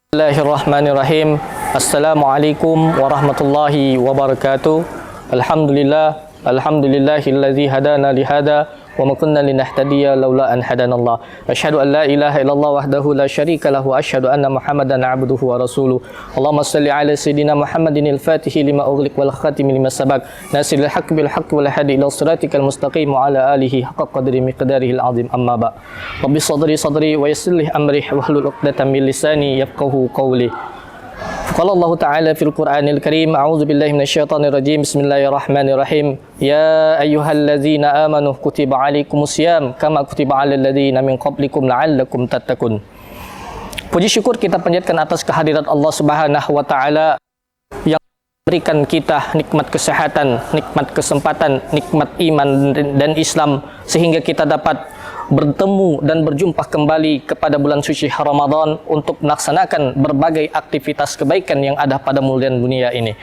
Bismillahirrahmanirrahim. Assalamualaikum warahmatullahi wabarakatuh. Alhamdulillahillazi hadana lihada wa ma kunna linahtadiya laula an hadanallah. Asyhadu an la ilaha illallah wahdahu la syarika lahu wa asyhadu anna Muhammadan abduhu wa rasuluh. Allahumma shalli ala sayidina Muhammadin al-Fatihi lima ughliq wal khatimi lima sabaq. Nasiril haqqi bil haqqi wal hadi ila siratikal mustaqim wa ala alihi haqqa qadri miqdarihi al-azim. Amma ba. Rabbi sadri wa yassir li amri wahlul 'uqdatam min lisani yafqahu qawli. Qala Allah Ta'ala fil Qur'anil Karim, a'udzu billahi minasyaitonir rajim. Bismillahirrahmanirrahim. Ya ayyuhalladzina amanu kutiba 'alaikumusiyam kama kutiba 'alal ladzina min qablikum la'allakum tattaqun. Puji syukur kita panjatkan atas kehadirat Allah Subhanahu wa taala yang berikan kita nikmat kesehatan, nikmat kesempatan, nikmat iman dan Islam sehingga kita dapat bertemu dan berjumpa kembali kepada bulan suci Ramadan untuk melaksanakan berbagai aktivitas kebaikan yang ada pada bulan dunia ini.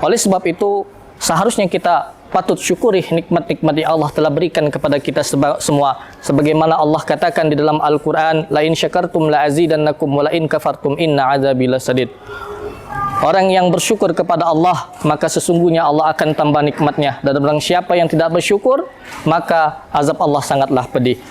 Oleh sebab itu, seharusnya kita patut syukuri nikmat-nikmat yang Allah telah berikan kepada kita semua. Sebagaimana Allah katakan di dalam Al-Quran, la in syakartum la azidannakum wa la in kafartum inna azabi lasadid. Orang yang bersyukur kepada Allah, maka sesungguhnya Allah akan tambah nikmatnya. Dan barang siapa yang tidak bersyukur, maka azab Allah sangatlah pedih.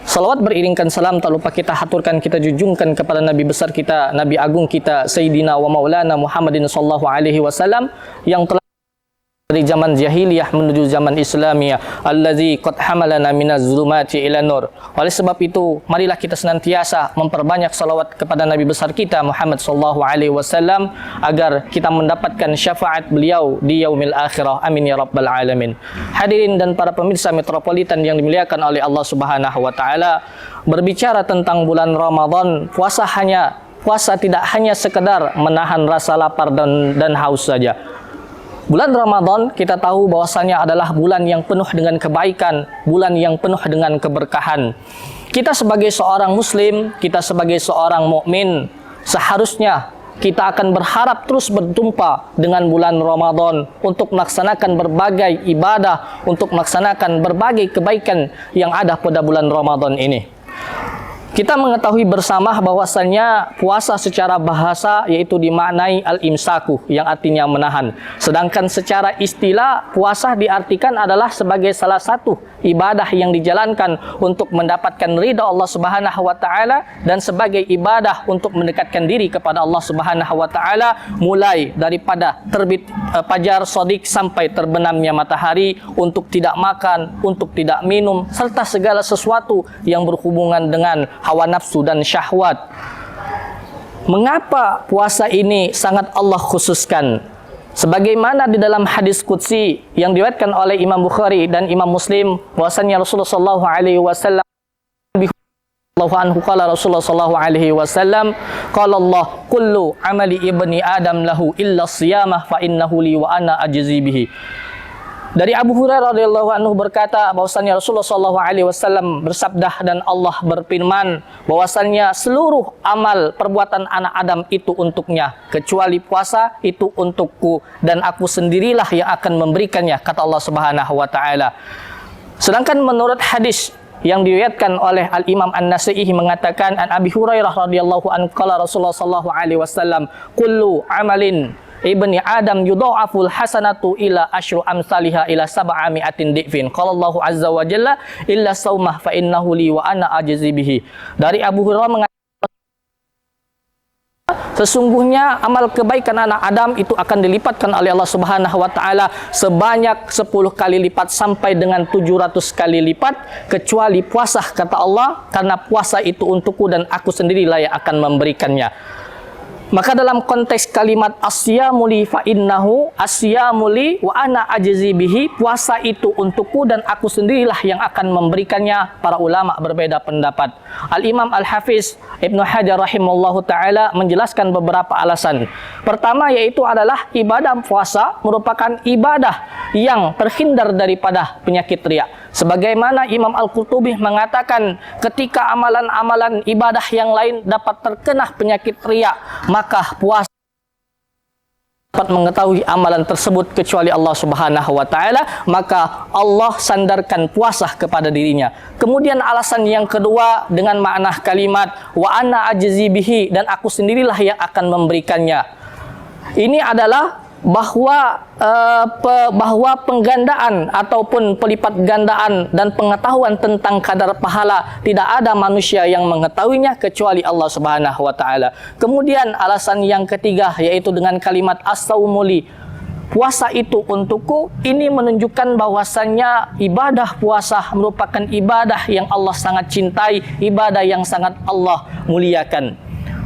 Salawat beriringkan salam tak lupa kita haturkan, kita junjungkan kepada Nabi besar kita, Nabi agung kita, Sayyidina wa Maulana Muhammadin sallallahu alaihi wasallam, yang telah dari zaman jahiliyah menuju zaman Islamiyah, allazi qad hamalana minaz zulumati ila nur. Oleh sebab itu, marilah kita senantiasa memperbanyak salawat kepada Nabi besar kita Muhammad sallallahu alaihi wasallam agar kita mendapatkan syafaat beliau di yaumil akhirah. Amin ya rabbal alamin. Hadirin dan para pemirsa Metropolitan yang dimuliakan oleh Allah Subhanahu wa taala, berbicara tentang bulan Ramadan, puasa tidak hanya sekedar menahan rasa lapar dan haus saja. Bulan Ramadan kita tahu bahwasanya adalah bulan yang penuh dengan kebaikan, bulan yang penuh dengan keberkahan. Kita sebagai seorang muslim, kita sebagai seorang mukmin, seharusnya kita akan berharap terus berjumpa dengan bulan Ramadan untuk melaksanakan berbagai ibadah, untuk melaksanakan berbagai kebaikan yang ada pada bulan Ramadan ini. Kita mengetahui bersama bahwasannya puasa secara bahasa yaitu dimaknai al-imsaku, yang artinya menahan. Sedangkan secara istilah, puasa diartikan adalah sebagai salah satu ibadah yang dijalankan untuk mendapatkan ridha Allah Subhanahu wa taala dan sebagai ibadah untuk mendekatkan diri kepada Allah Subhanahu wa taala, mulai daripada terbit fajar shadiq sampai terbenamnya matahari, untuk tidak makan, untuk tidak minum, serta segala sesuatu yang berhubungan dengan hawa nafsu dan syahwat. Mengapa puasa ini sangat Allah khususkan? Sebagaimana di dalam hadis qudsi yang diriwayatkan oleh Imam Bukhari dan Imam Muslim, bahwasanya Rasulullah sallallahu alaihi wasallam qala Rasulullah sallallahu alaihi wasallam, qala Allah kullu amali ibni adam lahu illa siyamah fa innahu li wa ana ajzi bihi. Dari Abu Hurairah radhiyallahu anhu berkata bahwasannya Rasulullah sallallahu alaihi wasallam bersabda dan Allah berfirman bahwasannya seluruh amal perbuatan anak Adam itu untuknya, kecuali puasa itu untukku dan aku sendirilah yang akan memberikannya, kata Allah Subhanahu wa taala. Sedangkan menurut hadis yang diriwayatkan oleh Al-Imam An-Nasa'i mengatakan an Abi Hurairah radhiyallahu anhu qala Rasulullah sallallahu alaihi wasallam kullu amalin ibni Adam yudha'aful hasanatu ila asyru amsalihha ila sab'ami'atin dhifin. Qala Allahu azza wa jalla illa saumah fa innahu li wa ana ajzi bihi. Dari Abu Hurairah mengatakan sesungguhnya amal kebaikan anak Adam itu akan dilipatkan oleh Allah Subhanahu wa taala sebanyak 10 kali lipat sampai dengan 700 kali lipat, kecuali puasa, kata Allah, karena puasa itu untukku dan aku sendirilah yang akan memberikannya. Maka dalam konteks kalimat asyamuli fa innahu asyamuli wa ana ajzi bihi, puasa itu untukku dan aku sendirilah yang akan memberikannya, para ulama berbeda pendapat. Al-Imam Al-Hafiz Ibnu Hajar rahimallahu taala menjelaskan beberapa alasan. Pertama yaitu adalah ibadah puasa merupakan ibadah yang terhindar daripada penyakit riya. Sebagaimana Imam Al-Qurtubi mengatakan, ketika amalan-amalan ibadah yang lain dapat terkena penyakit riya, maka puasa dapat mengetahui amalan tersebut kecuali Allah Subhanahu wa taala, maka Allah sandarkan puasa kepada dirinya. Kemudian alasan yang kedua dengan makna kalimat wa ana ajzi bihi, dan aku sendirilah yang akan memberikannya. Ini adalah bahwa penggandaan ataupun pelipat gandaan dan pengetahuan tentang kadar pahala tidak ada manusia yang mengetahuinya kecuali Allah Subhanahu wa taala. Kemudian alasan yang ketiga yaitu dengan kalimat as-saumuli, puasa itu untukku. Ini menunjukkan bahwasannya ibadah puasa merupakan ibadah yang Allah sangat cintai, ibadah yang sangat Allah muliakan.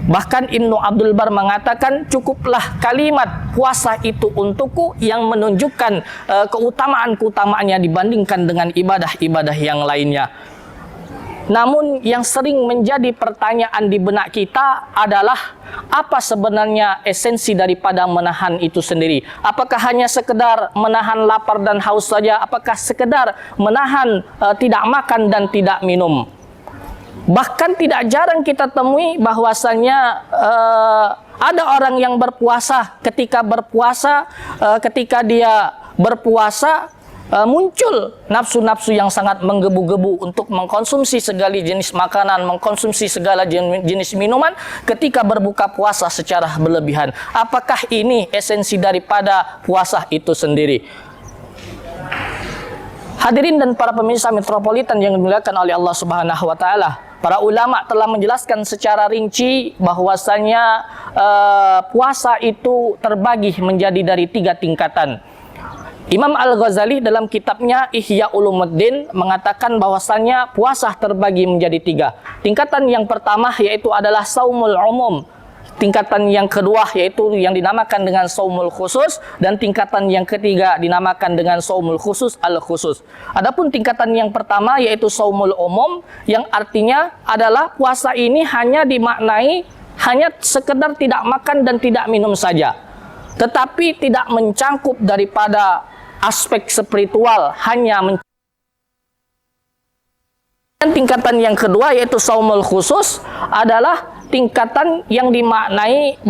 Bahkan Ibnu Abdul Bar mengatakan cukuplah kalimat puasa itu untukku yang menunjukkan keutamaan-keutamaannya dibandingkan dengan ibadah-ibadah yang lainnya. Namun yang sering menjadi pertanyaan di benak kita adalah apa sebenarnya esensi daripada menahan itu sendiri? Apakah hanya sekedar menahan lapar dan haus saja? Apakah sekedar menahan tidak makan dan tidak minum? Bahkan tidak jarang kita temui bahwasanya ada orang yang berpuasa, ketika dia berpuasa muncul nafsu-nafsu yang sangat menggebu-gebu untuk mengkonsumsi segala jenis makanan, mengkonsumsi segala jenis minuman ketika berbuka puasa secara berlebihan. Apakah ini esensi daripada puasa itu sendiri? Hadirin dan para pemirsa Metropolitan yang dimuliakan oleh Allah Subhanahu wa taala, para ulama telah menjelaskan secara rinci bahwasanya puasa itu terbagi menjadi dari 3 tingkatan. Imam Al-Ghazali dalam kitabnya Ihya Ulumuddin mengatakan bahwasanya puasa terbagi menjadi 3. Tingkatan yang pertama yaitu adalah saumul umum. Tingkatan yang kedua yaitu yang dinamakan dengan saumul khusus, dan tingkatan yang ketiga dinamakan dengan saumul khusus al-khusus. Adapun tingkatan yang pertama yaitu saumul umum, yang artinya adalah puasa ini hanya dimaknai hanya sekedar tidak makan dan tidak minum saja, tetapi tidak mencangkup daripada aspek spiritual, hanya dan tingkatan yang kedua yaitu saumul khusus adalah tingkatan yang dimaknai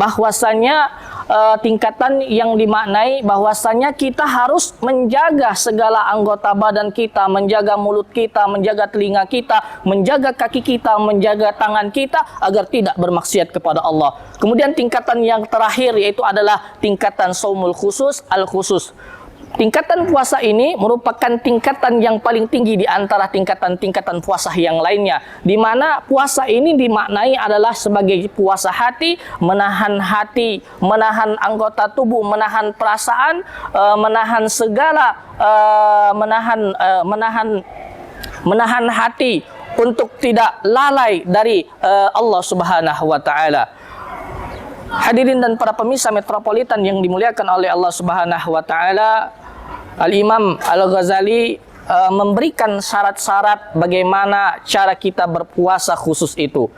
bahwasanya kita harus menjaga segala anggota badan kita, menjaga mulut kita, menjaga telinga kita, menjaga kaki kita, menjaga tangan kita agar tidak bermaksiat kepada Allah. Kemudian tingkatan yang terakhir yaitu adalah tingkatan saumul khusus al-khusus. Tingkatan puasa ini merupakan tingkatan yang paling tinggi di antara tingkatan-tingkatan puasa yang lainnya, di mana puasa ini dimaknai adalah sebagai puasa hati, menahan anggota tubuh, menahan perasaan, menahan segala, menahan hati untuk tidak lalai dari Allah Subhanahu wa taala. Hadirin dan para pemirsa Metropolitan yang dimuliakan oleh Allah Subhanahu wa taala, Al-Imam Al-Ghazali memberikan syarat-syarat bagaimana cara kita berpuasa khusus itu.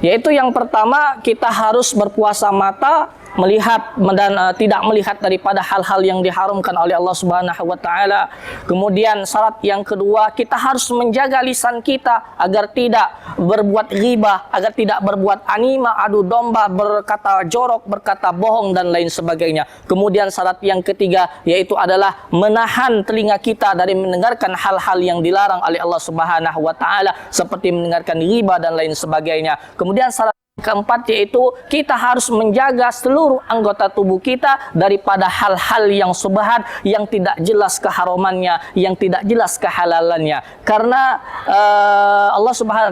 Yaitu yang pertama, kita harus berpuasa mata, melihat dan tidak melihat daripada hal-hal yang diharamkan oleh Allah Subhanahu wa taala. Kemudian syarat yang kedua, kita harus menjaga lisan kita agar tidak berbuat ghibah, agar tidak berbuat anima, adu domba, berkata jorok, berkata bohong dan lain sebagainya. Kemudian syarat yang ketiga yaitu adalah menahan telinga kita dari mendengarkan hal-hal yang dilarang oleh Allah Subhanahu wa taala seperti mendengarkan ghibah dan lain sebagainya. Kemudian syarat keempat yaitu kita harus menjaga seluruh anggota tubuh kita daripada hal-hal yang subhat, yang tidak jelas keharamannya, yang tidak jelas kehalalannya. Karena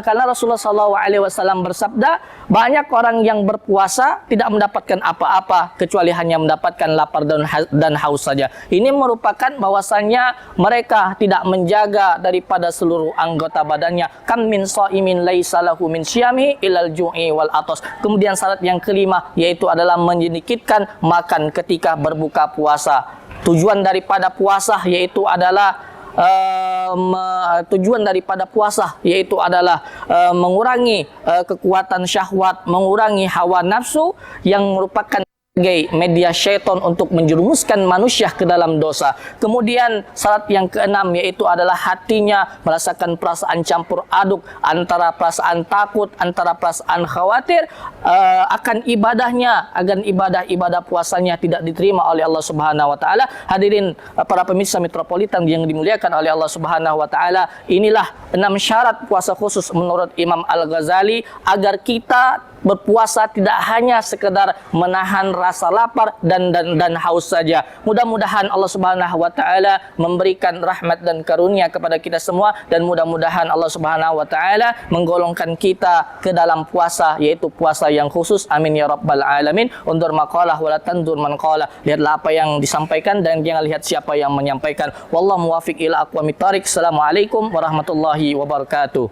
karena Rasulullah SAW bersabda, banyak orang yang berpuasa tidak mendapatkan apa-apa kecuali hanya mendapatkan lapar dan haus saja. Ini merupakan bahwasannya mereka tidak menjaga daripada seluruh anggota badannya. Kam min shaimin laisa lahu min syiyami ilal ju'i wal atas. Kemudian syarat yang kelima yaitu adalah menyedikitkan makan ketika berbuka puasa. Tujuan daripada puasa yaitu adalah mengurangi kekuatan syahwat, mengurangi hawa nafsu yang merupakan sebagai media syaitan untuk menjerumuskan manusia ke dalam dosa. Kemudian syarat yang keenam yaitu adalah hatinya merasakan perasaan campur aduk antara perasaan takut, antara perasaan khawatir akan ibadahnya, agar ibadah puasanya tidak diterima oleh Allah Subhanahu wa taala. Hadirin para pemirsa Metropolitan yang dimuliakan oleh Allah Subhanahu wa taala, inilah 6 syarat puasa khusus menurut Imam Al-Ghazali agar kita berpuasa tidak hanya sekedar menahan rasa lapar dan haus saja. Mudah-mudahan Allah Subhanahu wa taala memberikan rahmat dan karunia kepada kita semua, dan mudah-mudahan Allah Subhanahu wa taala menggolongkan kita ke dalam puasa, yaitu puasa yang khusus. Amin ya rabbal alamin. Undur maqalah wala tandur man qala. Lihatlah apa yang disampaikan dan jangan lihat siapa yang menyampaikan. Wallahu muwaffiq ila aqwamit thariq. Assalamualaikum warahmatullahi wabarakatuh.